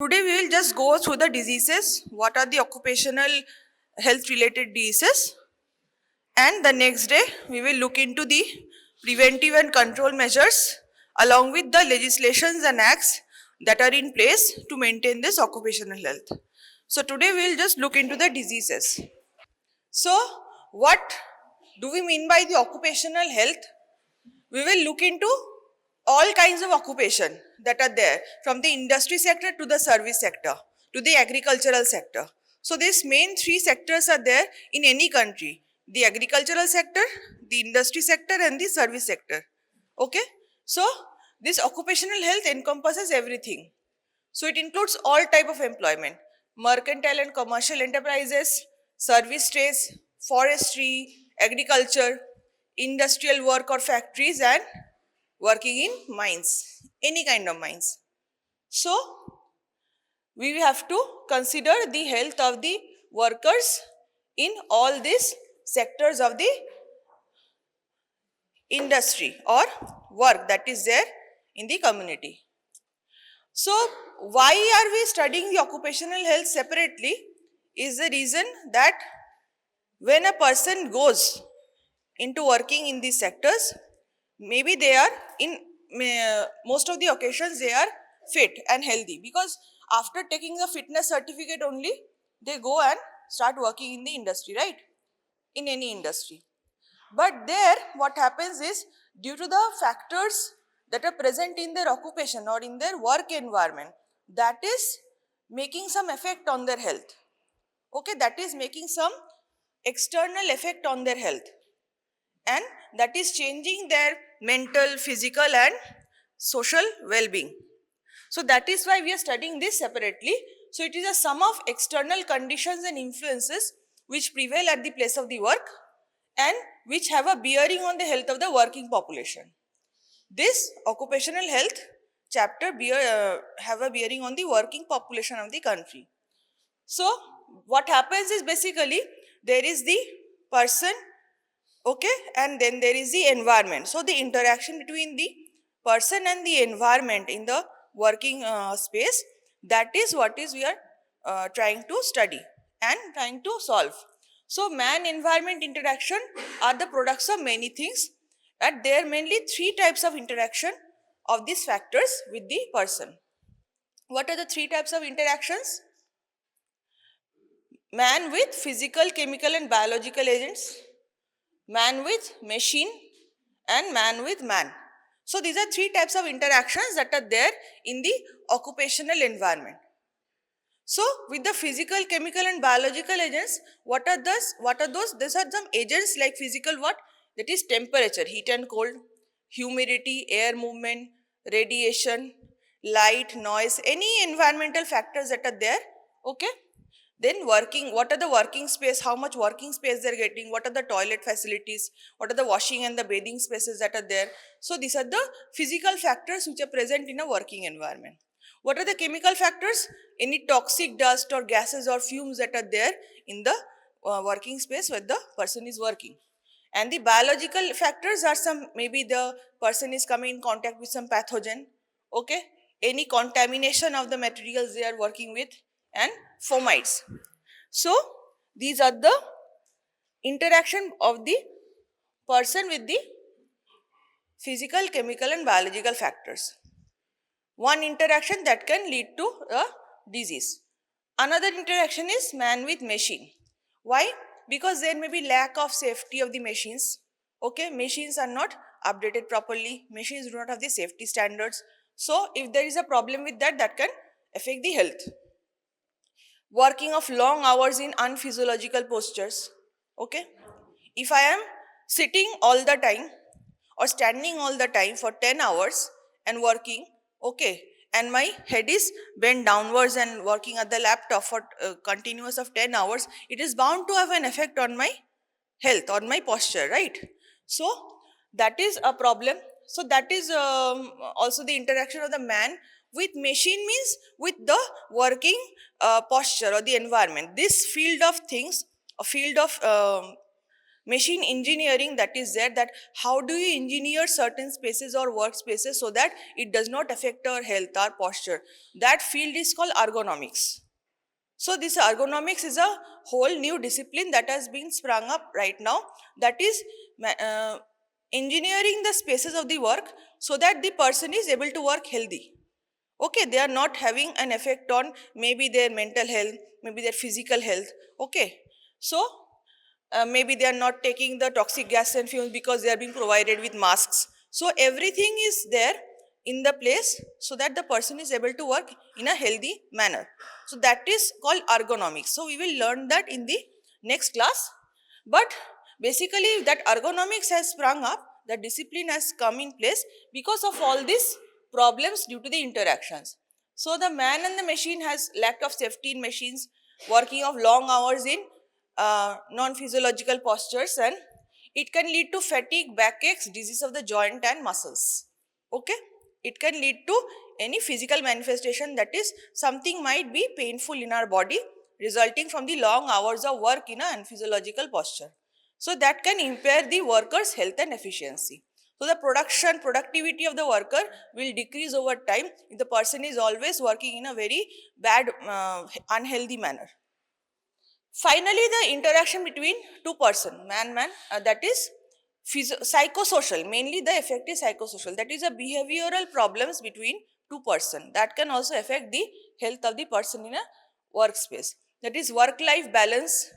Today we will just go through the diseases, what are the occupational health related diseases, and the next day we will look into the preventive and control measures along with the legislations and acts that are in place to maintain this occupational health. So today we will just look into the diseases. So what do we mean by the occupational health? We will look into all kinds of occupation that are there, from the industry sector to the service sector to the agricultural sector. So these main three sectors are there in any country: the agricultural sector, the industry sector, and the service sector. Okay, so this occupational health encompasses everything. So it includes all type of employment: mercantile and commercial enterprises, service trades, forestry, agriculture, industrial work or factories, and working in mines, any kind of mines. So we have to consider the health of the workers in all these sectors of the industry or work that is there in the community. So, why are we studying the occupational health separately? Is the reason that when a person goes into working in these sectors, maybe they are in most of the occasions they are fit and healthy, because after taking the fitness certificate only they go and start working in the industry, right? In any industry. But there, what happens is, due to the factors that are present in their occupation or in their work environment, that is making some effect on their health. Okay, that is making some external effect on their health, and that is changing their mental, physical, and social well being. So, that is why we are studying this separately. So, it is a sum of external conditions and influences which prevail at the place of the work and which have a bearing on the health of the working population. This occupational health chapter have a bearing on the working population of the country. So, what happens is, basically there is the person, okay, and then there is the environment. So, the interaction between the person and the environment in the working space, that is what is we are trying to study and trying to solve. So, man environment interaction are the products of many things, and there are mainly three types of interaction of these factors with the person. What are the three types of interactions? Man with physical, chemical, and biological agents, man with machine, and man with man. So these are three types of interactions that are there in the occupational environment. So with the physical, chemical, and biological agents, what are those? What are those? These are some agents like physical what? That is temperature, heat and cold, humidity, air movement, radiation, light, noise, any environmental factors that are there. Okay. Then working, what are the working space, how much working space they're getting, what are the toilet facilities, what are the washing and the bathing spaces that are there. So these are the physical factors which are present in a working environment. What are the chemical factors? Any toxic dust or gases or fumes that are there in the working space where the person is working. And the biological factors are some, maybe the person is coming in contact with some pathogen, okay, any contamination of the materials they are working with, and fomites. So these are the interaction of the person with the physical, chemical, and biological factors. One interaction that can lead to a disease. Another interaction is man with machine. Why? Because there may be lack of safety of the machines. Okay, machines are not updated properly. Machines do not have the safety standards. So if there is a problem with that, that can affect the health. Working of long hours in unphysiological postures. Okay, if I am sitting all the time or standing all the time for 10 hours and working, okay, and my head is bent downwards and working at the laptop for continuous of 10 hours, it is bound to have an effect on my health, on my posture, right? So that is a problem. So that is also the interaction of the man with machine, means with the working posture or the environment. This field of things, a field of Machine engineering that is there, that how do you engineer certain spaces or workspaces so that it does not affect our health, our posture. That field is called ergonomics. So this ergonomics is a whole new discipline that has been sprung up right now, that is engineering the spaces of the work so that the person is able to work healthy. Okay, they are not having an effect on maybe their mental health, maybe their physical health. Okay, so maybe they are not taking the toxic gas and fumes because they are being provided with masks. So everything is there in the place so that the person is able to work in a healthy manner. So that is called ergonomics. So we will learn that in the next class. But basically that ergonomics has sprung up, the discipline has come in place because of all these problems due to the interactions. So the man and the machine has lack of safety in machines, working of long hours in non-physiological postures, and it can lead to fatigue, backaches, disease of the joint and muscles. Okay, it can lead to any physical manifestation, that is something might be painful in our body resulting from the long hours of work in an unphysiological posture. So that can impair the worker's health and efficiency. So the productivity of the worker will decrease over time if the person is always working in a very bad, unhealthy manner. Finally, the interaction between two person, man, that is psychosocial. Mainly the effect is psychosocial. That is a behavioral problems between two person that can also affect the health of the person in a workspace. That is work-life balance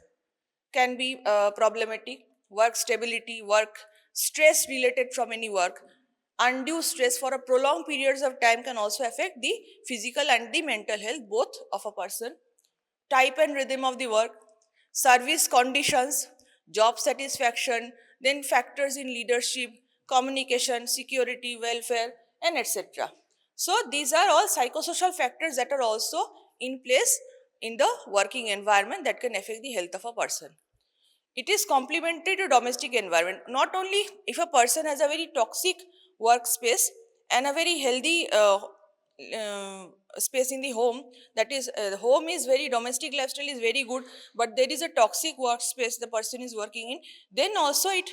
can be problematic, work stability, work stress related from any work, undue stress for a prolonged periods of time can also affect the physical and the mental health both of a person. Type and rhythm of the work, service conditions, job satisfaction, then factors in leadership, communication, security, welfare, and etc. So these are all psychosocial factors that are also in place in the working environment that can affect the health of a person. It is complementary to domestic environment. Not only if a person has a very toxic workspace and a very healthy space in the home, that is home is very, domestic lifestyle is very good, but there is a toxic workspace the person is working in, then also it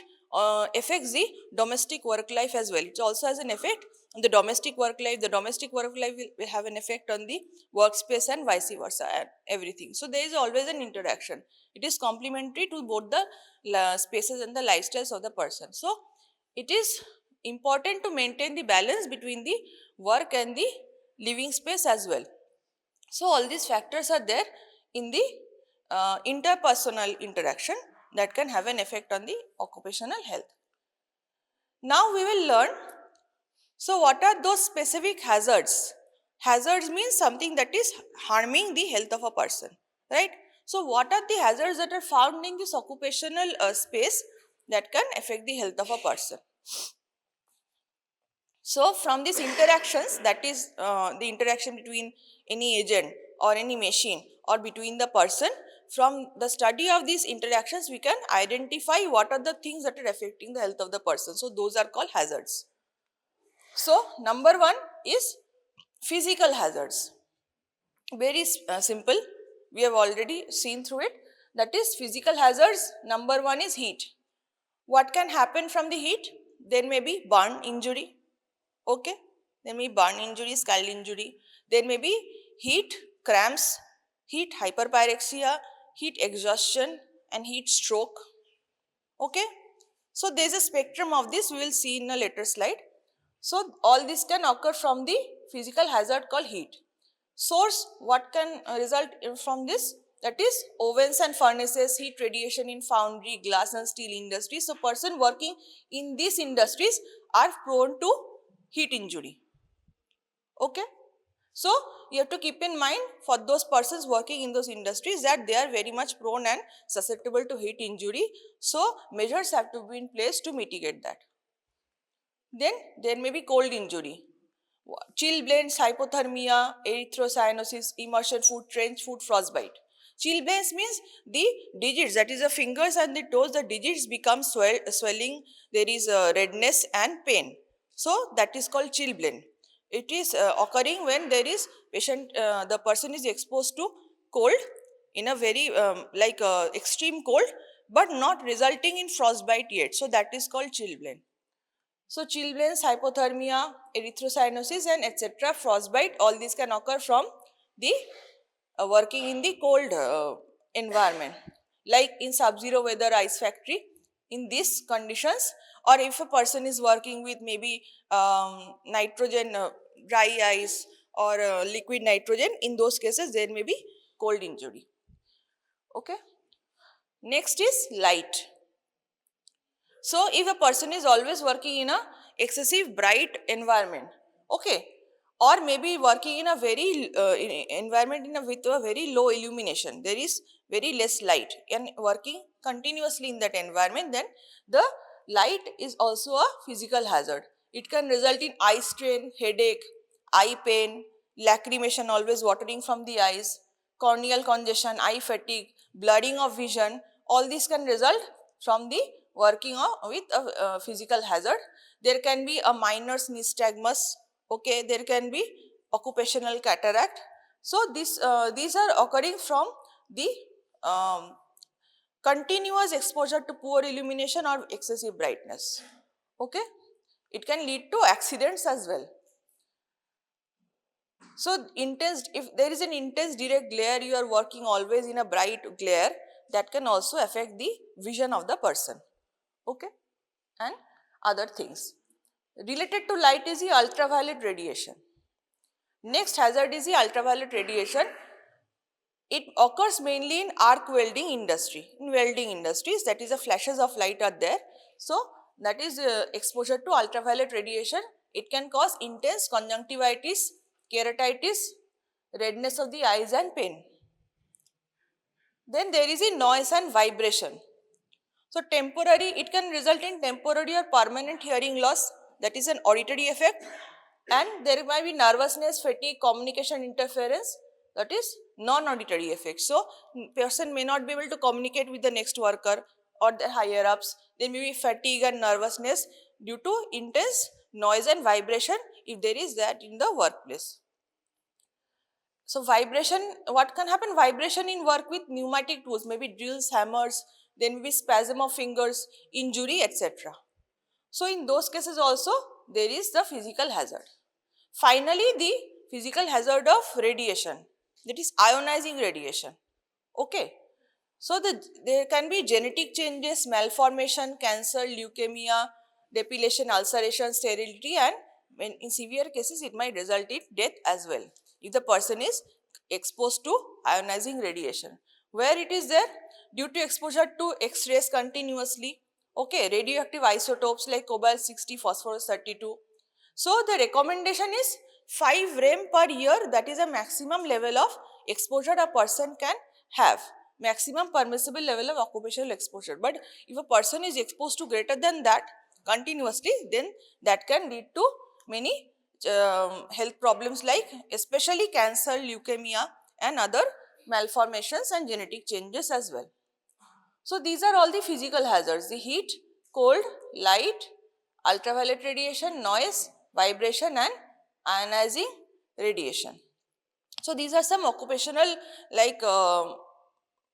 affects the domestic work life as well. It also has an effect on the domestic work life. The domestic work life will have an effect on the workspace and vice versa and everything. So there is always an interaction. It is complementary to both the spaces and the lifestyles of the person. So it is important to maintain the balance between the work and the living space as well. So all these factors are there in the interpersonal interaction that can have an effect on the occupational health. Now we will learn, so what are those specific hazards? Hazards means something that is harming the health of a person, right? So what are the hazards that are found in this occupational space that can affect the health of a person? So from these interactions, that is the interaction between any agent or any machine or between the person, from the study of these interactions we can identify what are the things that are affecting the health of the person. So those are called hazards. So number one is physical hazards. Very simple, we have already seen through it. That is physical hazards. Number one is heat. What can happen from the heat? There may be burn injury. Okay, there may be burn injury, scald injury. There may be heat cramps, heat hyperpyrexia, heat exhaustion, and heat stroke. Okay, so there is a spectrum of this, we will see in a later slide. So all this can occur from the physical hazard called heat. Source, what can result from this? That is ovens and furnaces, heat radiation in foundry, glass and steel industry. So person working in these industries are prone to heat injury. Okay. So you have to keep in mind for those persons working in those industries that they are very much prone and susceptible to heat injury. So measures have to be in place to mitigate that. Then there may be cold injury. Chilblains, hypothermia, erythrocyanosis, immersion foot, trench foot, frostbite. Chilblains means the digits, that is the fingers and the toes, the digits become swelling, there is redness and pain. So that is called chilblain. It is occurring when there is the person is exposed to cold in a very extreme cold, but not resulting in frostbite yet. So that is called chilblain. So chilblains, hypothermia, erythrocyanosis and etc. frostbite, all these can occur from the working in the cold environment, like in sub-zero weather ice factory. In these conditions, or if a person is working with maybe nitrogen dry ice or liquid nitrogen, in those cases there may be cold injury. Okay. Next is light. So if a person is always working in a excessive bright environment, okay, or maybe working in a very environment with a very low illumination, there is very less light, and working continuously in that environment, then the light is also a physical hazard. It can result in eye strain, headache, eye pain, lacrimation, always watering from the eyes, corneal congestion, eye fatigue, blurring of vision. All these can result from the working with a physical hazard. There can be a minor nystagmus, okay, there can be occupational cataract. So these are occurring from the um, continuous exposure to poor illumination or excessive brightness. Okay, it can lead to accidents as well. So intense, if there is an intense direct glare, you are working always in a bright glare, that can also affect the vision of the person. Okay, and other things. Related to light is the ultraviolet radiation. Next hazard is the ultraviolet radiation. It occurs mainly in arc welding industry. In welding industries, that is the flashes of light are there. So that is exposure to ultraviolet radiation. It can cause intense conjunctivitis, keratitis, redness of the eyes and pain. Then there is a noise and vibration. So temporary, it can result in temporary or permanent hearing loss, that is an auditory effect, and there might be nervousness, fatigue, communication interference, that is non-auditory effect. So person may not be able to communicate with the next worker or the higher ups. There may be fatigue and nervousness due to intense noise and vibration if there is that in the workplace. So vibration, what can happen? Vibration in work with pneumatic tools, maybe drills, hammers, then maybe spasm of fingers, injury, etc. So in those cases also, there is the physical hazard. Finally, the physical hazard of radiation, that is ionizing radiation. Okay. So there can be genetic changes, malformation, cancer, leukemia, depilation, ulceration, sterility, and when in severe cases it might result in death as well if the person is exposed to ionizing radiation. Where it is there? Due to exposure to X-rays continuously, okay, radioactive isotopes like cobalt 60, phosphorus 32. So the recommendation is 5 rem per year, that is a maximum level of exposure a person can have, maximum permissible level of occupational exposure. But if a person is exposed to greater than that continuously, then that can lead to many health problems like especially cancer, leukemia and other malformations and genetic changes as well. So these are all the physical hazards: the heat, cold, light, ultraviolet radiation, noise, vibration and ionizing radiation. So these are some occupational like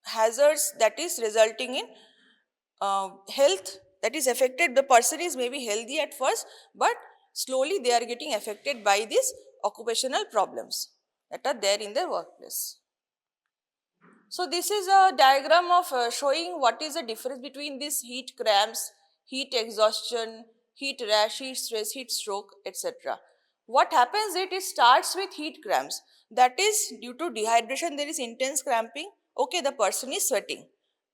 hazards that is resulting in health, that is affected. The person is maybe healthy at first, but slowly they are getting affected by these occupational problems that are there in their workplace. So this is a diagram of showing what is the difference between these heat cramps, heat exhaustion, heat rash, heat stress, heat stroke, etc. What happens is it starts with heat cramps. That is due to dehydration, there is intense cramping. Okay, the person is sweating.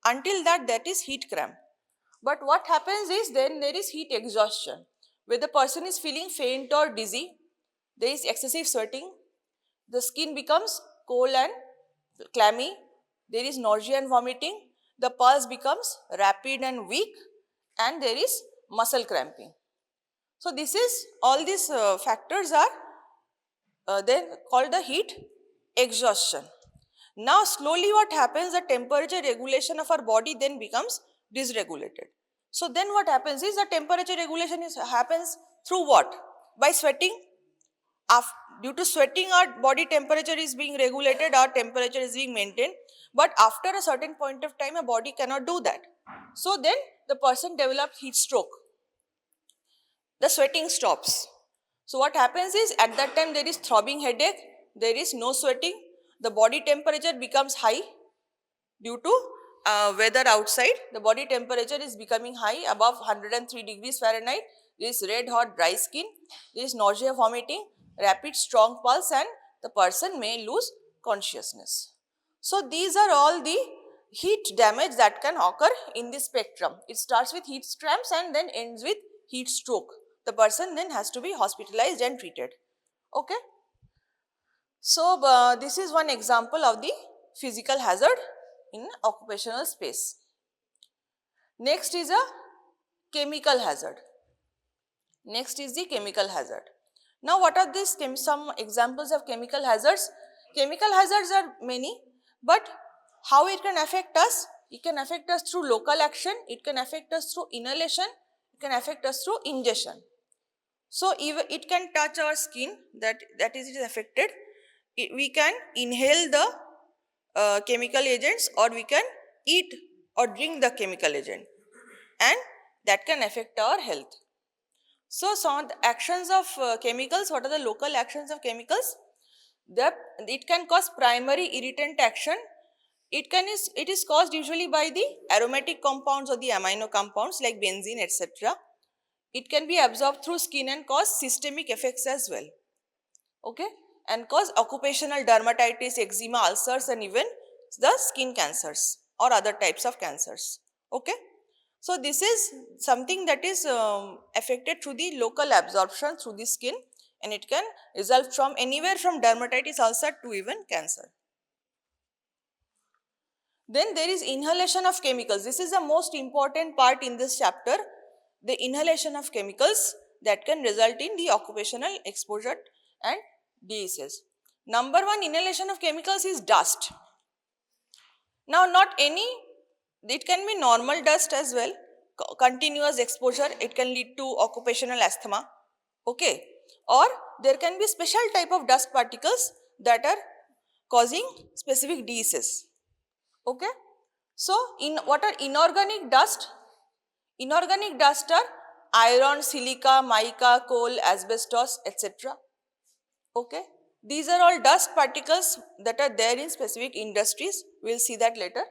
Until that is heat cramp. But what happens is then there is heat exhaustion, where the person is feeling faint or dizzy. There is excessive sweating. The skin becomes cold and clammy. There is nausea and vomiting. The pulse becomes rapid and weak, and there is muscle cramping. So this is, all these factors are then called the heat exhaustion. Now slowly what happens, the temperature regulation of our body then becomes dysregulated. So then what happens is the temperature regulation happens through what? By sweating. Due to sweating, our body temperature is being regulated, our temperature is being maintained. But after a certain point of time, a body cannot do that. So then the person develops heat stroke. The sweating stops. So what happens is at that time there is throbbing headache, there is no sweating, the body temperature becomes high due to weather outside. The body temperature is becoming high above 103 degrees Fahrenheit. There is red hot dry skin, there is nausea, vomiting, rapid strong pulse, and the person may lose consciousness. So these are all the heat damage that can occur in the spectrum. It starts with heat cramps and then ends with heat stroke. The person then has to be hospitalized and treated. Okay. So this is one example of the physical hazard in occupational space. Next is a chemical hazard. Next is the chemical hazard. Now what are these some examples of chemical hazards? Chemical hazards are many, but how it can affect us? It can affect us through local action, it can affect us through inhalation, it can affect us through ingestion. So even it can touch our skin, that is it is affected. We can inhale the chemical agents, or we can eat or drink the chemical agent, and that can affect our health. So some of the actions of chemicals, what are the local actions of chemicals? It can cause primary irritant action. It is caused usually by the aromatic compounds or the amino compounds like benzene, etc. It can be absorbed through skin and cause systemic effects as well. Okay, and cause occupational dermatitis, eczema, ulcers, and even the skin cancers or other types of cancers. Okay, so this is something that is affected through the local absorption through the skin, and it can result from anywhere from dermatitis, ulcer to even cancer. Then there is inhalation of chemicals. This is the most important part in this chapter, the inhalation of chemicals that can result in the occupational exposure and diseases. Number one, inhalation of chemicals is dust. Now not any, it can be normal dust as well, continuous exposure, it can lead to occupational asthma, okay, or there can be special type of dust particles that are causing specific diseases, okay. So in what are inorganic dust? Inorganic dust are iron, silica, mica, coal, asbestos, etc. Okay, these are all dust particles that are there in specific industries. We will see that later.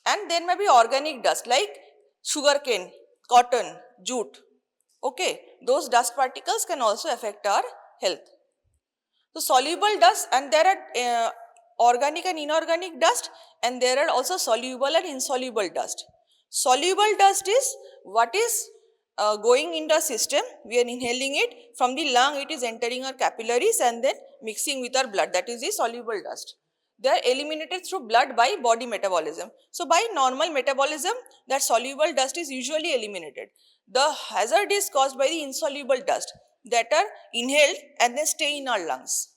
And there may be organic dust like sugarcane, cotton, jute. Okay, those dust particles can also affect our health. So soluble dust, and there are organic and inorganic dust, and there are also soluble and insoluble dust. Soluble dust is what is going into the system, we are inhaling it, from the lung it is entering our capillaries and then mixing with our blood, that is the soluble dust. They are eliminated through blood by body metabolism. So by normal metabolism, that soluble dust is usually eliminated. The hazard is caused by the insoluble dust that are inhaled and then stay in our lungs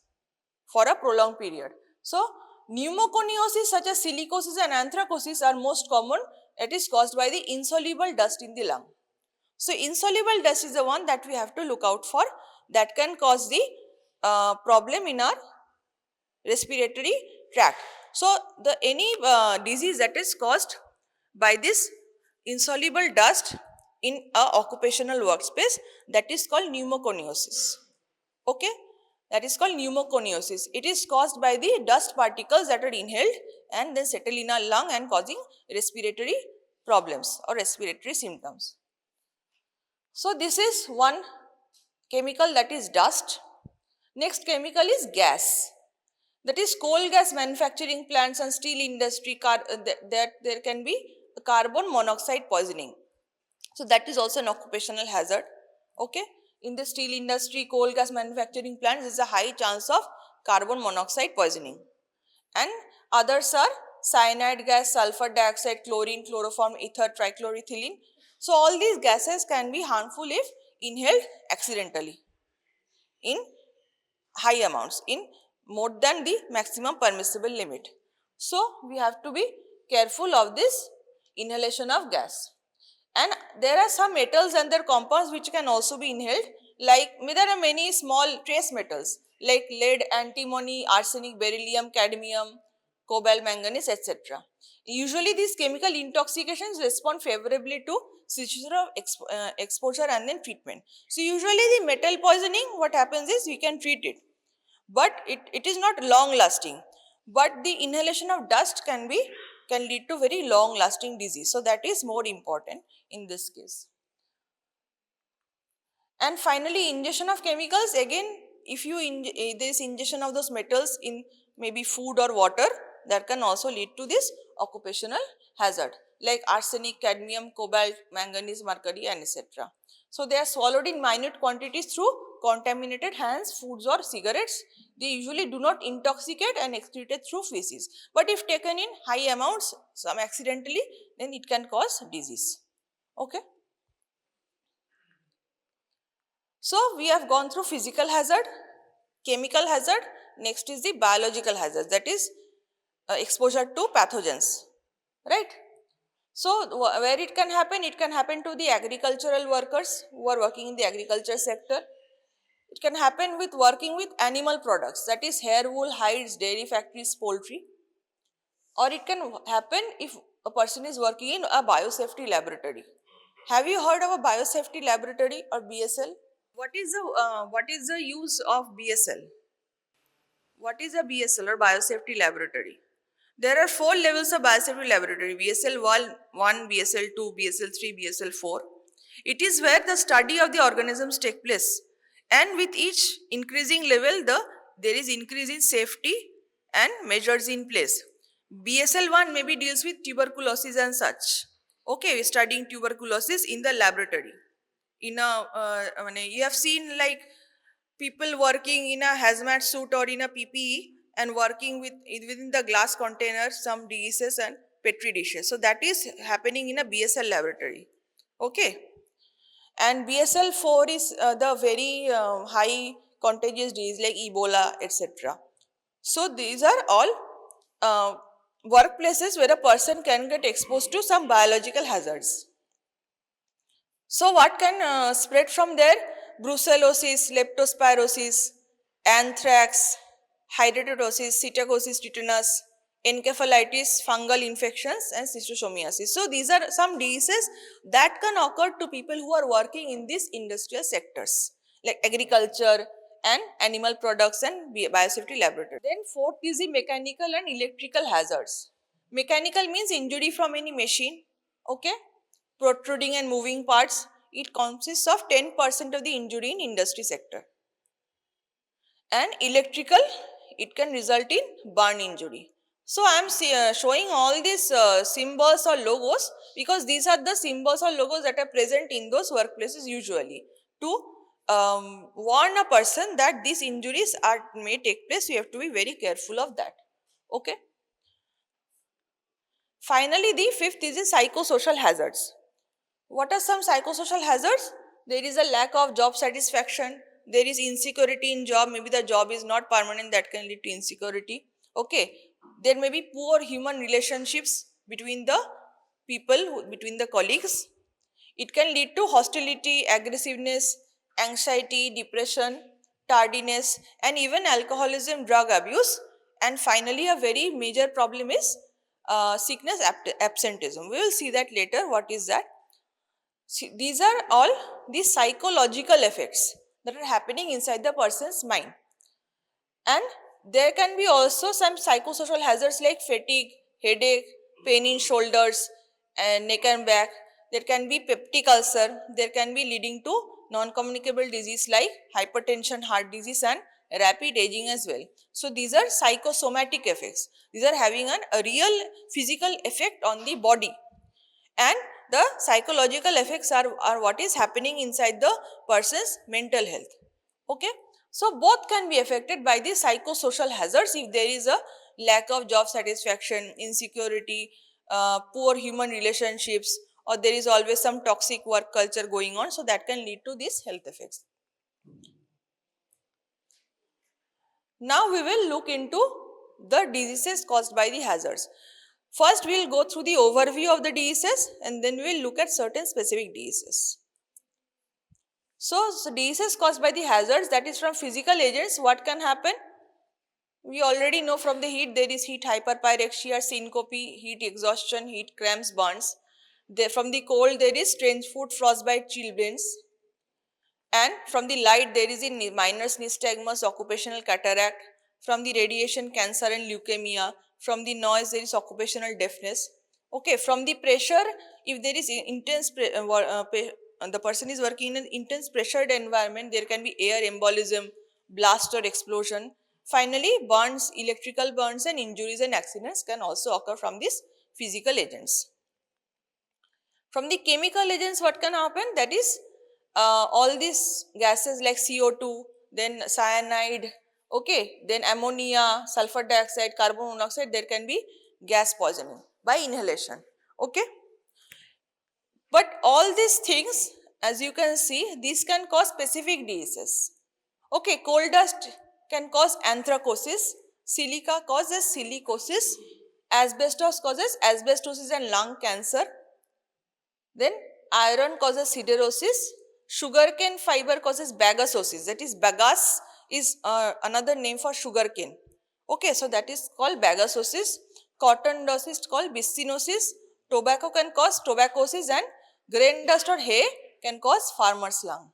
for a prolonged period. So pneumoconiosis such as silicosis and anthracosis are most common. It is caused by the insoluble dust in the lung. So insoluble dust is the one that we have to look out for, that can cause the problem in our respiratory tract. So the any disease that is caused by this insoluble dust in a occupational workspace, that is called pneumoconiosis. Okay, that is called pneumoconiosis. It is caused by the dust particles that are inhaled and then settle in our lung and causing respiratory problems or respiratory symptoms. So this is one chemical, that is dust. Next chemical is gas. That is coal gas manufacturing plants and steel industry, that there can be carbon monoxide poisoning. So that is also an occupational hazard. Okay, in the steel industry, coal gas manufacturing plants, there is a high chance of carbon monoxide poisoning. And others are cyanide gas, sulfur dioxide, chlorine, chloroform, ether, trichloroethylene. So all these gases can be harmful if inhaled accidentally in high amounts, in more than the maximum permissible limit. So we have to be careful of this inhalation of gas. And there are some metals and their compounds which can also be inhaled, like there are many small trace metals like lead, antimony, arsenic, beryllium, cadmium, cobalt, manganese, etc. Usually these chemical intoxications respond favorably to situation of exposure and then treatment. So usually the metal poisoning, what happens is we can treat it, but it is not long lasting. But the inhalation of dust can lead to very long lasting disease. So that is more important in this case. And finally, ingestion of chemicals, again, if you there is ingestion of those metals in maybe food or water, that can also lead to this occupational hazard like arsenic, cadmium, cobalt, manganese, mercury, and etc. So they are swallowed in minute quantities through contaminated hands, foods, or cigarettes. They usually do not intoxicate and excreted through feces. But if taken in high amounts, some accidentally, then it can cause disease. Okay. So we have gone through physical hazard, chemical hazard, next is the biological hazard, that is exposure to pathogens, right? So where it can happen to the agricultural workers who are working in the agriculture sector. It can happen with working with animal products, that is hair, wool, hides, dairy factories, poultry. Or it can happen if a person is working in a biosafety laboratory. Have you heard of a biosafety laboratory or BSL? What is the use of BSL? What is a BSL or biosafety laboratory? There are 4 levels of biosafety laboratory: BSL 1, BSL 2, BSL 3, BSL 4. It is where the study of the organisms take place, and with each increasing level, there is increase in safety and measures in place. BSL 1 maybe deals with tuberculosis and such. Okay, we're studying tuberculosis in the laboratory. You have seen like people working in a hazmat suit or in a PPE and working within the glass container some diseases and petri dishes. So that is happening in a BSL laboratory. Okay, and BSL 4 is the very high contagious disease like Ebola, etc. So these are all uh, workplaces where a person can get exposed to some biological hazards. So what can spread from there? Brucellosis, leptospirosis, anthrax, hydatidosis, psittacosis, tetanus, encephalitis, fungal infections, and schistosomiasis. So these are some diseases that can occur to people who are working in these industrial sectors like agriculture and animal products and biosafety laboratory. Then fourth is the mechanical and electrical hazards. Mechanical means injury from any machine, okay, protruding and moving parts. It consists of 10% of the injury in industry sector. And electrical, it can result in burn injury. So I am showing all these symbols or logos because these are the symbols or logos that are present in those workplaces usually to warn a person that these injuries may take place. You have to be very careful of that. Okay. Finally, the fifth is the psychosocial hazards. What are some psychosocial hazards? There is a lack of job satisfaction. There is insecurity in job. Maybe the job is not permanent, that can lead to insecurity. Okay. There may be poor human relationships between the people, between the colleagues. It can lead to hostility, aggressiveness, anxiety, depression, tardiness, and even alcoholism, drug abuse. And finally, a very major problem is sickness absenteeism. We will see that later. What is that? See, these are all the psychological effects that are happening inside the person's mind. And there can be also some psychosocial hazards like fatigue, headache, pain in shoulders and neck and back. There can be peptic ulcer. There can be leading to non-communicable disease like hypertension, heart disease, and rapid aging as well. So these are psychosomatic effects. These are having a real physical effect on the body, and the psychological effects are what is happening inside the person's mental health. Okay, so both can be affected by the psychosocial hazards if there is a lack of job satisfaction, insecurity, poor human relationships, or there is always some toxic work culture going on, so that can lead to these health effects. Now we will look into the diseases caused by the hazards. First, we will go through the overview of the diseases and then we will look at certain specific diseases. So diseases caused by the hazards, that is from physical agents, what can happen? We already know from the heat there is heat hyperpyrexia, syncope, heat exhaustion, heat cramps, burns. From the cold there is strange food, frostbite, chilblains. And from the light there is in minor nystagmus, occupational cataract. From the radiation, cancer and leukemia. From the noise there is occupational deafness. Okay, from the pressure, if there is intense the person is working in an intense pressured environment, there can be air embolism, blast or explosion. Finally, burns, electrical burns and injuries and accidents can also occur from these physical agents. From the chemical agents, what can happen? That is, all these gases like CO2, then cyanide, okay, then ammonia, sulfur dioxide, carbon monoxide, there can be gas poisoning by inhalation, okay. But all these things, as you can see, these can cause specific diseases. Okay, coal dust can cause anthracosis, silica causes silicosis, asbestos causes asbestosis and lung cancer, then iron causes siderosis, sugarcane fiber causes bagasosis, that is bagasse is another name for sugarcane. Okay, so that is called bagasosis. Cotton dust is called bispinosis. Tobacco can cause tobaccosis and grain dust or hay can cause farmer's lung.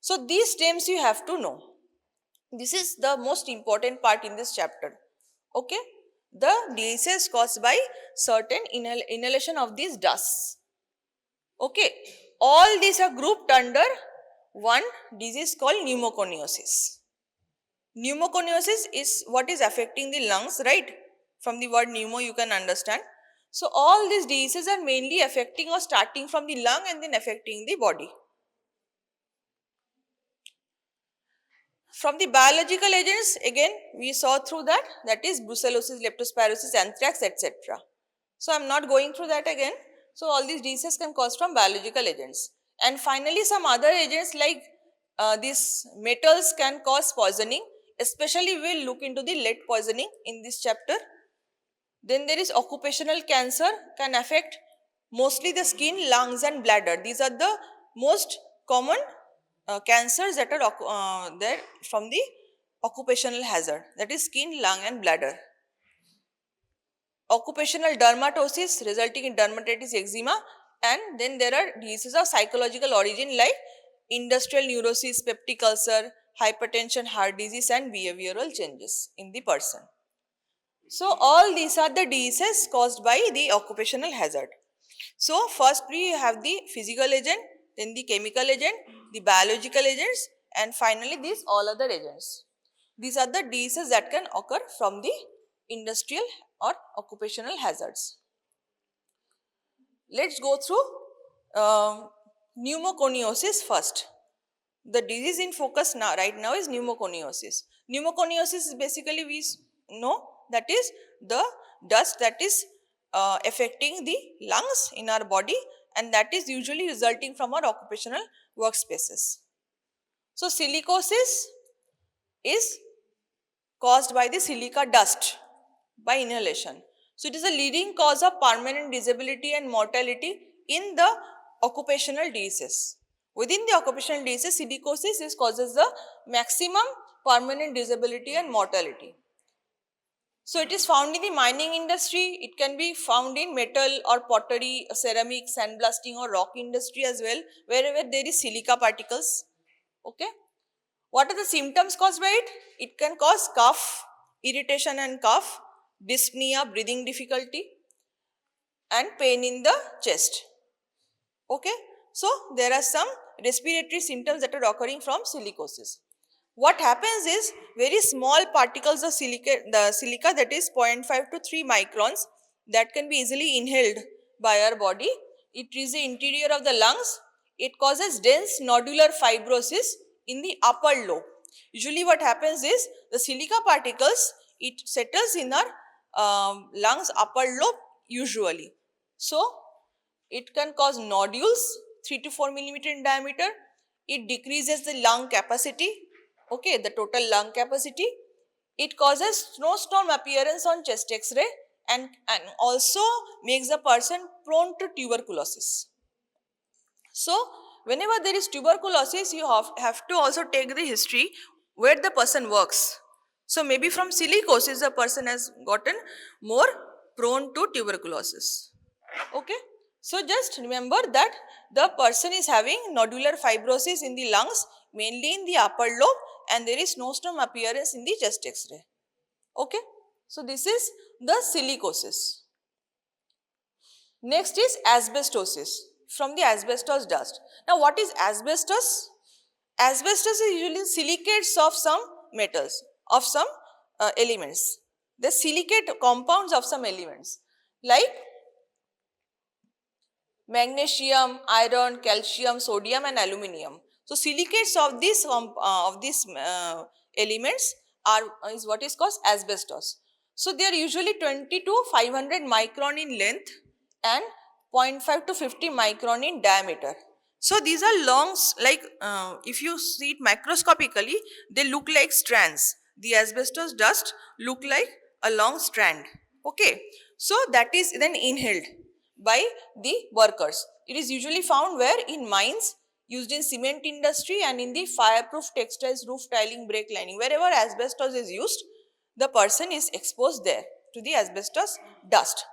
So these terms you have to know. This is the most important part in this chapter. Okay, the diseases caused by certain inhalation of these dusts. Okay, all these are grouped under one disease called pneumoconiosis. Pneumoconiosis is what is affecting the lungs, right? From the word pneumo you can understand. So all these diseases are mainly affecting or starting from the lung and then affecting the body. From the biological agents, again we saw through that is brucellosis, leptospirosis, anthrax, etc. So I am not going through that again. So all these diseases can cause from biological agents. And finally some other agents like these metals can cause poisoning, especially we will look into the lead poisoning in this chapter. Then there is occupational cancer, can affect mostly the skin, lungs and bladder. These are the most common cancers that are there from the occupational hazard, that is skin, lung and bladder. Occupational dermatosis resulting in dermatitis, eczema, and then there are diseases of psychological origin like industrial neurosis, peptic ulcer, hypertension, heart disease and behavioral changes in the person. So all these are the diseases caused by the occupational hazard. So first we have the physical agent, then the chemical agent, the biological agents and finally these all other agents. These are the diseases that can occur from the industrial or occupational hazards. Let's go through pneumoconiosis first. The disease in focus now right now is pneumoconiosis. Pneumoconiosis is basically we know that is the dust that is affecting the lungs in our body and that is usually resulting from our occupational workspaces. So silicosis is caused by the silica dust by inhalation. So it is a leading cause of permanent disability and mortality in the occupational diseases. Within the occupational diseases, silicosis causes the maximum permanent disability and mortality. So it is found in the mining industry, it can be found in metal or pottery, ceramic, sandblasting or rock industry as well, wherever there is silica particles. Okay. What are the symptoms caused by it? It can cause cough, irritation and cough, dyspnea, breathing difficulty and pain in the chest. Okay. So there are some respiratory symptoms that are occurring from silicosis. What happens is very small particles of silica, the silica that is 0.5 to 3 microns that can be easily inhaled by our body. It is the interior of the lungs. It causes dense nodular fibrosis in the upper lobe. Usually what happens is the silica particles, it settles in our lungs upper lobe usually. So it can cause nodules 3 to 4 millimeter in diameter. It decreases the lung capacity, okay, the total lung capacity. It causes snowstorm appearance on chest x-ray and also makes the person prone to tuberculosis. So whenever there is tuberculosis, you have to also take the history where the person works. So maybe from silicosis the person has gotten more prone to tuberculosis. Okay. So just remember that the person is having nodular fibrosis in the lungs, mainly in the upper lobe, and there is snowstorm appearance in the chest X-ray. Okay. So this is the silicosis. Next is asbestosis from the asbestos dust. Now what is asbestos? Asbestos is usually silicates of some metals, of some elements. The silicate compounds of some elements like magnesium, iron, calcium, sodium and aluminium. So silicates of these elements are is what is called asbestos. So they are usually 20 to 500 micron in length and 0.5 to 50 micron in diameter. So these are like if you see it macroscopically, they look like strands. The asbestos dust look like a long strand. Okay, so that is then inhaled by the workers. It is usually found where in mines, used in cement industry and in the fireproof textiles, roof tiling, brake lining. Wherever asbestos is used, the person is exposed there to the asbestos dust.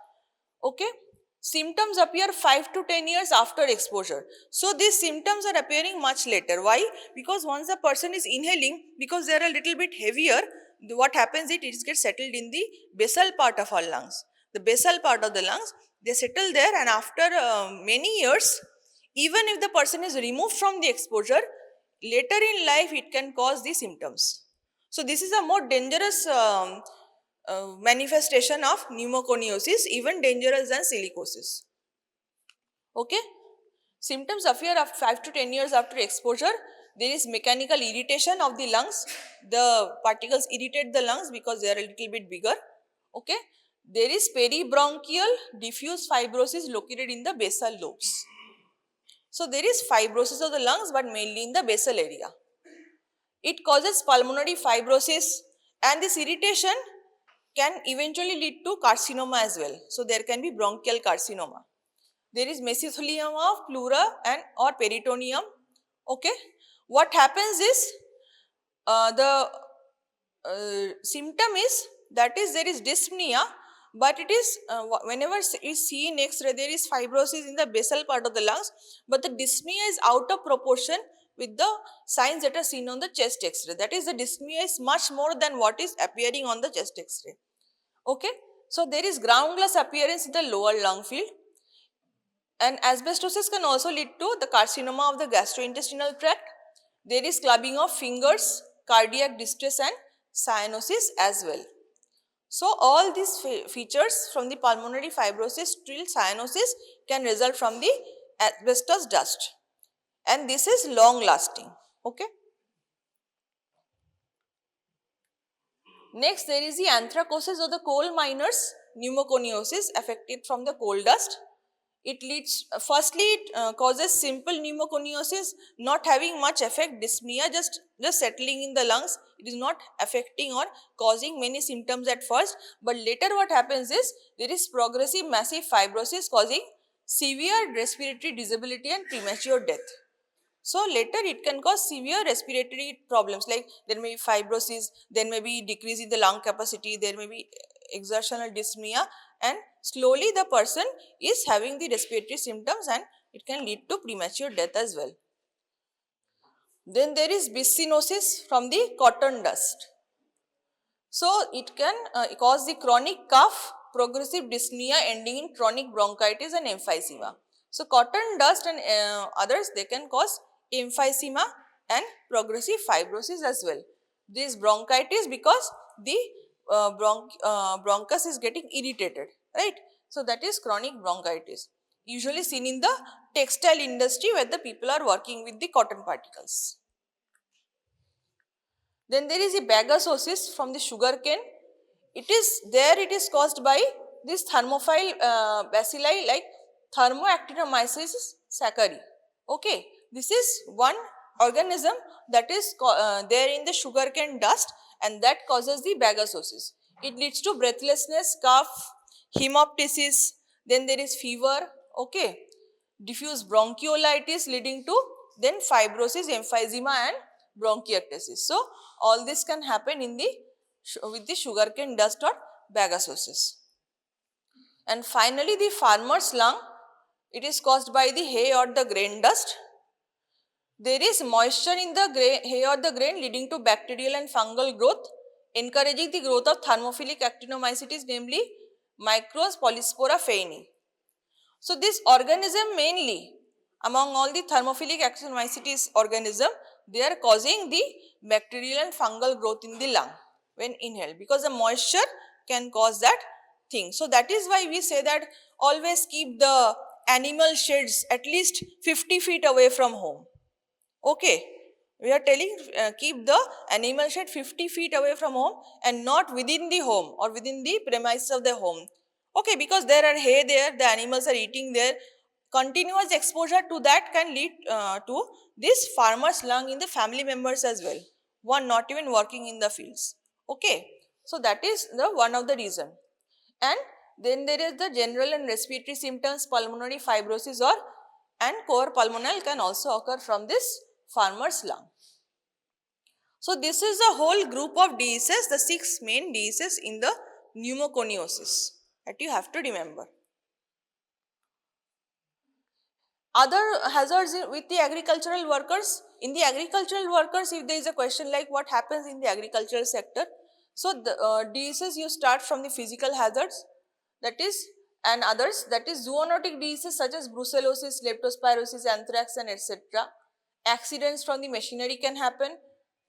Okay. Symptoms appear 5 to 10 years after exposure. So these symptoms are appearing much later. Why? Because once the person is inhaling, because they are a little bit heavier, what happens is it gets settled in the basal part of our lungs. The basal part of the lungs, they settle there, and after many years, even if the person is removed from the exposure, later in life it can cause the symptoms. So this is a more dangerous manifestation of pneumoconiosis, even dangerous than silicosis. Okay. Symptoms appear after 5 to 10 years after exposure. There is mechanical irritation of the lungs. The particles irritate the lungs because they are a little bit bigger. Okay. There is peribronchial diffuse fibrosis located in the basal lobes. So there is fibrosis of the lungs, but mainly in the basal area. It causes pulmonary fibrosis, and this irritation can eventually lead to carcinoma as well. So there can be bronchial carcinoma. There is mesothelioma of pleura and or peritoneum. Okay. What happens is the symptom is that is there is dyspnea, but it is whenever you see in X-ray there is fibrosis in the basal part of the lungs, but the dyspnea is out of proportion with the signs that are seen on the chest X-ray. That is, the dyspnea is much more than what is appearing on the chest X-ray. Okay. So there is ground glass appearance in the lower lung field, and asbestosis can also lead to the carcinoma of the gastrointestinal tract. There is clubbing of fingers, cardiac distress and cyanosis as well. So all these features from the pulmonary fibrosis till cyanosis can result from the asbestos dust, and this is long lasting. Okay. Next, there is the anthracosis of the coal miners, pneumoconiosis affected from the coal dust. It leads, firstly, it causes simple pneumoconiosis, not having much effect, dyspnea, just settling in the lungs. It is not affecting or causing many symptoms at first, but later what happens is there is progressive massive fibrosis causing severe respiratory disability and premature death. So later it can cause severe respiratory problems, like there may be fibrosis, there may be decrease in the lung capacity, there may be exertional dyspnea, and slowly the person is having the respiratory symptoms and it can lead to premature death as well. Then there is byssinosis from the cotton dust. So it can cause the chronic cough, progressive dyspnea ending in chronic bronchitis and emphysema. So cotton dust and others, they can cause emphysema and progressive fibrosis as well. This bronchitis because the bronchus is getting irritated, right? So that is chronic bronchitis, usually seen in the textile industry where the people are working with the cotton particles. Then there is a bagasosis from the sugar cane. It is caused by this thermophile bacilli like Thermoactinomyces saccharine. Okay, this is one organism that is there in the sugarcane dust, and that causes the bagasosis. It leads to breathlessness, cough, hemoptysis, then there is fever, okay, diffuse bronchiolitis leading to then fibrosis, emphysema and bronchiectasis. So all this can happen in the with the sugarcane dust or bagasosis. And finally, the farmer's lung, it is caused by the hay or the grain dust. There is moisture in the hay or the grain leading to bacterial and fungal growth, encouraging the growth of thermophilic actinomycetes, namely Micros Polyspora phaini. So this organism mainly, among all the thermophilic actinomycetes organism, they are causing the bacterial and fungal growth in the lung when inhaled, because the moisture can cause that thing. So that is why we say that always keep the animal sheds at least 50 feet away from home. Okay, we are telling keep the animal shed 50 feet away from home and not within the home or within the premises of the home. Okay, because there are hay there, the animals are eating there. Continuous exposure to that can lead to this farmer's lung in the family members as well. One not even working in the fields. Okay, so that is the one of the reason. And then there is the general and respiratory symptoms, pulmonary fibrosis or and core pulmonale can also occur from this farmer's lung. So this is a whole group of diseases, the 6 main diseases in the pneumoconiosis that you have to remember. Other hazards with the agricultural workers. In the agricultural workers, if there is a question like what happens in the agricultural sector, so the diseases you start from the physical hazards, that is, and others, that is zoonotic diseases such as brucellosis, leptospirosis, anthrax and etc. Accidents from the machinery can happen.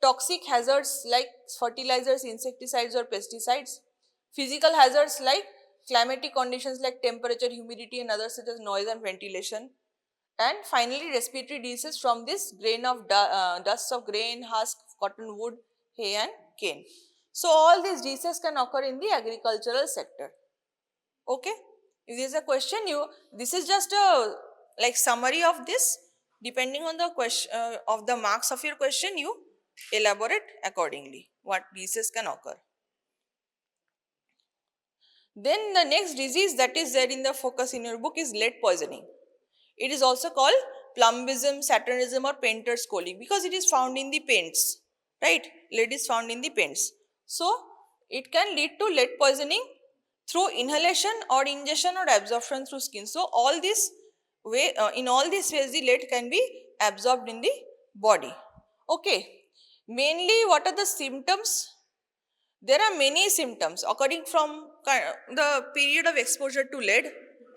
Toxic hazards like fertilizers, insecticides or pesticides. Physical hazards like climatic conditions like temperature, humidity and others such as noise and ventilation. And finally, respiratory diseases from this grain of dust of grain, husk, cotton wood, hay and cane. So all these diseases can occur in the agricultural sector. Okay, if there is a question, this is just a like summary of this. Depending on the question of the marks of your question, you elaborate accordingly what diseases can occur. Then the next disease that is there in the focus in your book is lead poisoning. It is also called plumbism, saturnism or painter's colic because it is found in the paints, right? Lead is found in the paints. So it can lead to lead poisoning through inhalation or ingestion or absorption through skin. So all this way, in all these ways the lead can be absorbed in the body. Okay, mainly what are the symptoms? There are many symptoms according from the period of exposure to lead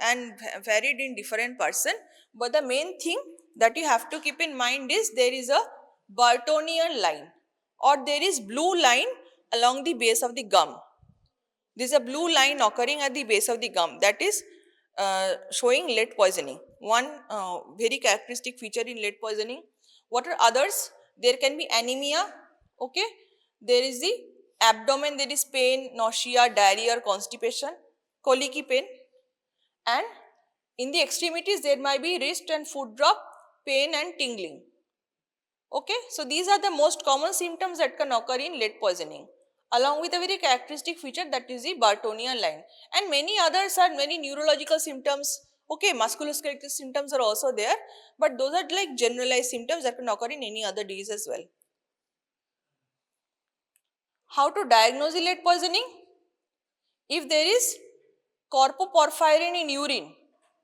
and varied in different person. But the main thing that you have to keep in mind is there is a Bartonian line or there is blue line along the base of the gum. There is a blue line occurring at the base of the gum that is showing lead poisoning. One very characteristic feature in lead poisoning. What are others? There can be anemia. Okay, there is the abdomen, there is pain, nausea, diarrhea or constipation, colicky pain, and in the extremities there might be wrist and foot drop, pain and tingling. Okay, so these are the most common symptoms that can occur in lead poisoning along with a very characteristic feature that is the Bartonian line, and many others are many neurological symptoms. Okay, musculoskeletal symptoms are also there, but those are like generalized symptoms that can occur in any other disease as well. How to diagnose the lead poisoning? If there is corpoporphyrin in urine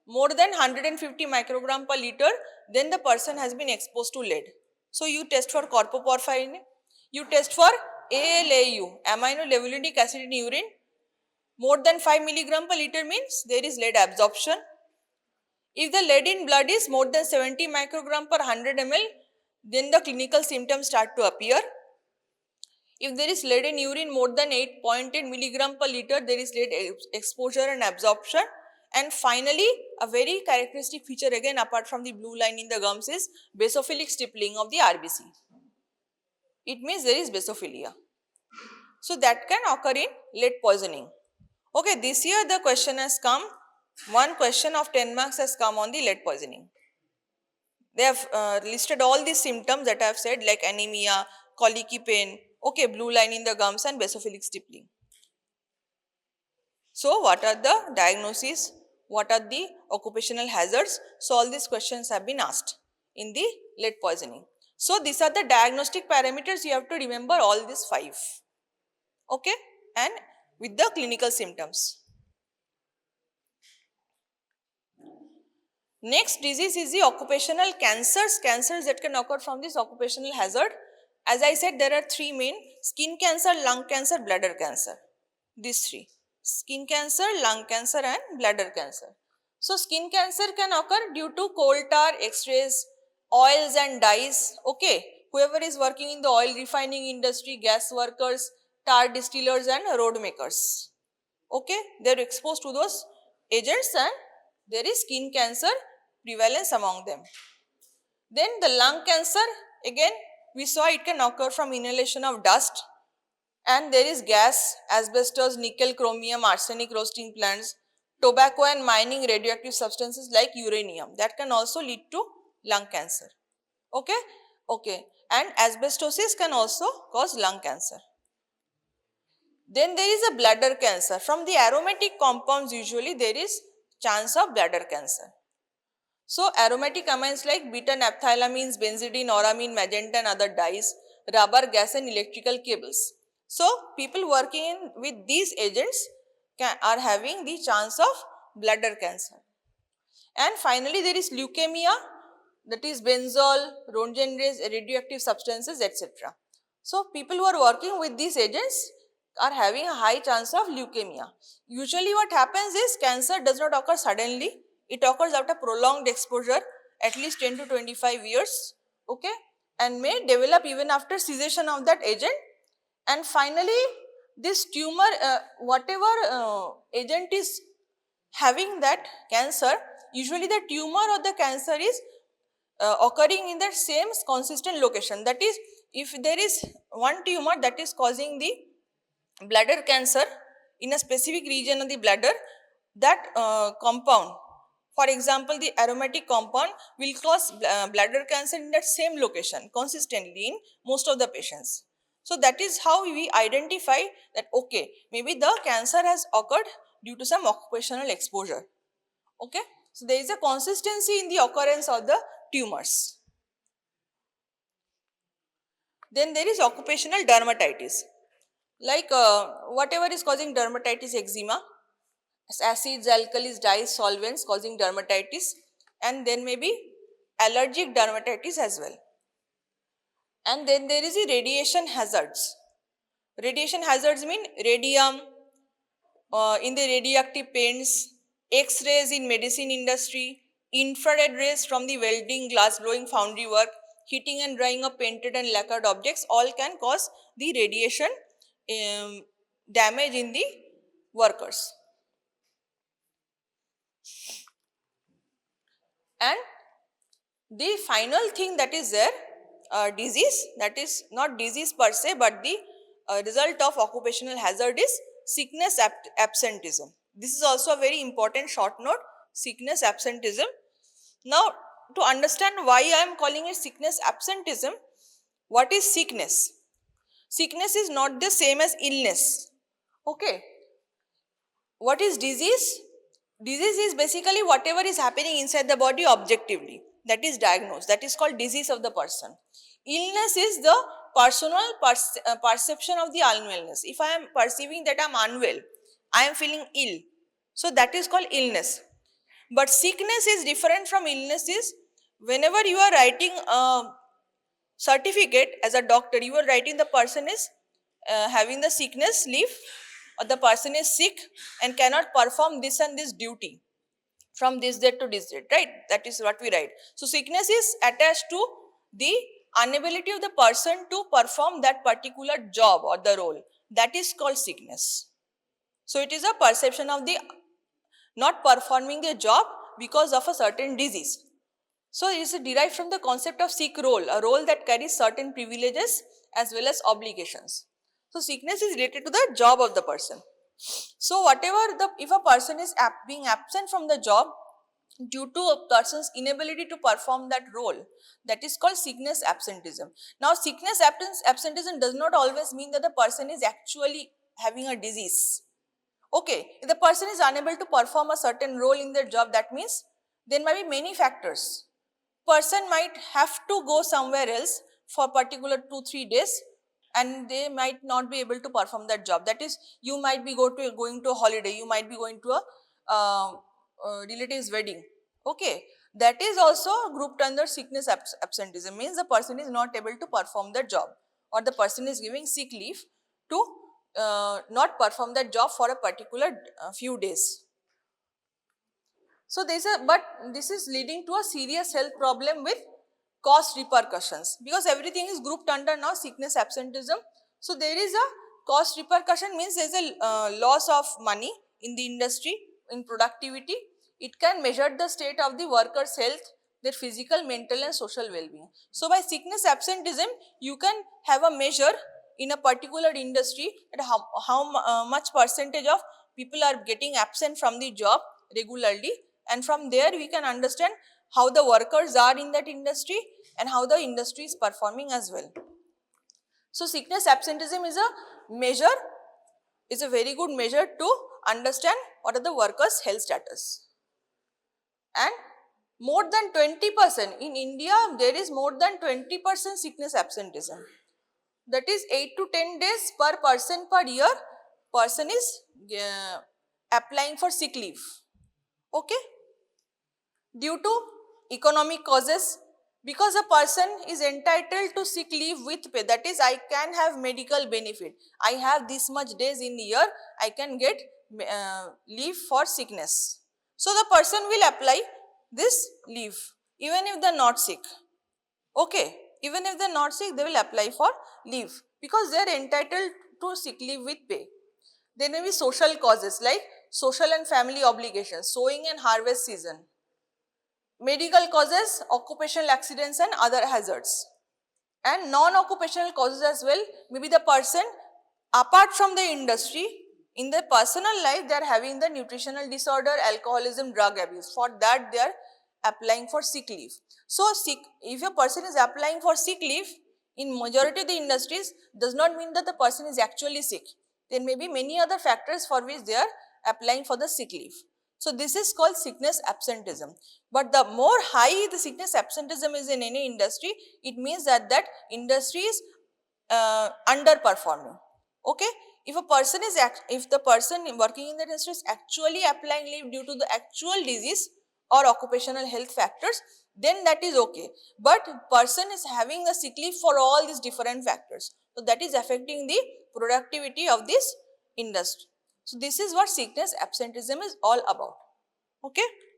more than 150 microgram per liter, then the person has been exposed to lead. So you test for corpoporphyrin, you test for ALAU, amino levulinic acid in urine, more than 5 milligram per liter means there is lead absorption. If the lead in blood is more than 70 microgram per 100 ml, then the clinical symptoms start to appear. If there is lead in urine more than 8.8 milligram per liter, there is lead exposure and absorption. And finally, a very characteristic feature again apart from the blue line in the gums is basophilic stippling of the RBC. It means there is basophilia. So that can occur in lead poisoning. Okay, this year the question has come, one question of 10 marks has come on the lead poisoning. They have listed all these symptoms that I have said like anemia, colicky pain, okay, blue line in the gums and basophilic stippling. So what are the diagnoses? What are the occupational hazards? So all these questions have been asked in the lead poisoning. So these are the diagnostic parameters. You have to remember all these 5. Okay, and with the clinical symptoms. Next disease is the occupational cancers, cancers that can occur from this occupational hazard. As I said, there are three main: skin cancer, lung cancer, bladder cancer. These three: skin cancer, lung cancer, and bladder cancer. So, skin cancer can occur due to coal tar, x-rays, oils and dyes. Okay, whoever is working in the oil refining industry, gas workers, tar distillers, and road makers. Okay, they are exposed to those agents and there is skin cancer prevalence among them. Then the lung cancer, again we saw it can occur from inhalation of dust, and there is gas, asbestos, nickel, chromium, arsenic roasting plants, tobacco and mining radioactive substances like uranium that can also lead to lung cancer. Okay, okay, and asbestosis can also cause lung cancer. Then there is a bladder cancer. From the aromatic compounds, usually there is chance of bladder cancer. So aromatic amines like beta-naphthylamines, benzidine, auramine, magenta and other dyes, rubber, gas and electrical cables. So people working with these agents are having the chance of bladder cancer. And finally there is leukemia, that is benzol, Roentgen rays, radioactive substances, etc. So people who are working with these agents are having a high chance of leukemia. Usually what happens is cancer does not occur suddenly, it occurs after prolonged exposure, at least 10 to 25 years, okay, and may develop even after cessation of that agent. And finally this tumor, whatever agent is having that cancer, usually the tumor or the cancer is occurring in the same consistent location. That is, if there is one tumor that is causing the bladder cancer in a specific region of the bladder, that compound, for example the aromatic compound, will cause bladder cancer in that same location consistently in most of the patients. So that is how we identify that okay, maybe the cancer has occurred due to some occupational exposure. Okay, so there is a consistency in the occurrence of the tumors. Then there is occupational dermatitis, like whatever is causing dermatitis, eczema, acids, alkalis, dyes, solvents causing dermatitis, and then maybe allergic dermatitis as well. And then there is the radiation hazards. Radiation hazards mean radium in the radioactive paints, X-rays in medicine industry, infrared rays from the welding, glass blowing, foundry work, heating and drying of painted and lacquered objects, all can cause the radiation damage in the workers. And the final thing that is there, disease, that is not disease per se, but the result of occupational hazard is sickness absenteeism. This is also a very important short note, sickness absenteeism. Now, to understand why I am calling it sickness absenteeism, what is sickness? Sickness is not the same as illness. Okay. What is disease? Disease is basically whatever is happening inside the body objectively, that is diagnosed, that is called disease of the person. Illness is the personal perception of the unwellness. If I am perceiving that I am unwell, I am feeling ill, so that is called illness. But sickness is different from illness. Is whenever you are writing a certificate as a doctor, you are writing the person is having the sickness leave, or the person is sick and cannot perform this and this duty from this date to this date, right? That is what we write. So sickness is attached to the inability of the person to perform that particular job or the role. That is called sickness. So it is a perception of the not performing the job because of a certain disease. So it is derived from the concept of sick role, a role that carries certain privileges as well as obligations. So sickness is related to the job of the person. So whatever if a person is being absent from the job due to a person's inability to perform that role, that is called sickness absenteeism. Now sickness absenteeism does not always mean that the person is actually having a disease. Okay, if the person is unable to perform a certain role in their job, that means there might be many factors. Person might have to go somewhere else for particular 2-3 days and they might not be able to perform that job. That is, you might be going to a holiday, you might be going to a relative's wedding. Okay, that is also grouped under sickness absenteeism, means the person is not able to perform the job, or the person is giving sick leave to not perform that job for a particular few days. So this is leading to a serious health problem with cost repercussions, because everything is grouped under now sickness absenteeism. So there is a cost repercussion, means there is a loss of money in the industry, in productivity. It can measure the state of the worker's health, their physical, mental and social well-being. So by sickness absenteeism, you can have a measure in a particular industry at how much percentage of people are getting absent from the job regularly, and from there we can understand how the workers are in that industry and how the industry is performing as well. So sickness absenteeism is a measure, is a very good measure to understand what are the workers' health status. And more than 20% in India, there is more than 20% sickness absenteeism. That is 8 to 10 days per person per year, person is applying for sick leave. Okay, due to economic causes, because a person is entitled to sick leave with pay, that is, I can have medical benefit, I have this much days in the year, I can get leave for sickness. So the person will apply this leave even if they are not sick. Okay, even if they are not sick, they will apply for leave because they are entitled to sick leave with pay. There may be social causes like social and family obligations, sowing and harvest season, medical causes, occupational accidents and other hazards, and non-occupational causes as well. Maybe the person, apart from the industry, in their personal life they are having the nutritional disorder, alcoholism, drug abuse. For that they are applying for sick leave. So if a person is applying for sick leave in majority of the industries, does not mean that the person is actually sick. There may be many other factors for which they are applying for the sick leave. So this is called sickness absenteeism. But the more high the sickness absenteeism is in any industry, it means that that industry is underperforming. Okay, if the person working in the industry is actually applying leave due to the actual disease or occupational health factors, then that is okay. But person is having the sick leave for all these different factors, so that is affecting the productivity of this industry. So this is what sickness absenteeism is all about. Okay.